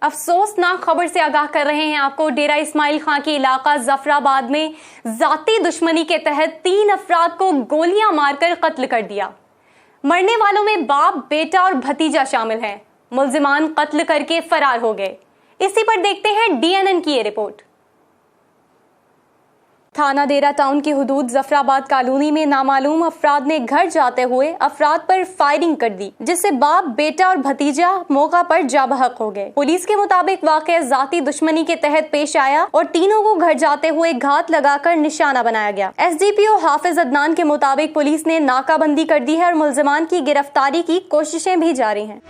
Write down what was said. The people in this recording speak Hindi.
अफसोसनाक खबर से आगाह कर रहे हैं आपको। डेरा इस्माइल खां के इलाका जफराबाद में जाती दुश्मनी के तहत 3 अफराद को गोलियां मारकर कत्ल कर दिया। मरने वालों में बाप, बेटा और भतीजा शामिल हैं। मुल्जिमान कत्ल करके फरार हो गए। इसी पर देखते हैं डीएनएन की ये रिपोर्ट। थाना डेरा टाउन की हुदूद जफराबाद कॉलोनी में नामालूम अफराद ने घर जाते हुए अफराद पर फायरिंग कर दी, जिससे बाप, बेटा और भतीजा मौका पर जाबहक हो गए। पुलिस के मुताबिक वाकया जाती दुश्मनी के तहत पेश आया और तीनों को घर जाते हुए घात लगाकर निशाना बनाया गया। एसडीपीओ हाफिज अदनान के मुताबिक पुलिस ने नाकाबंदी कर दी है और मुल्जिमान की गिरफ्तारी की कोशिशें भी जारी हैं।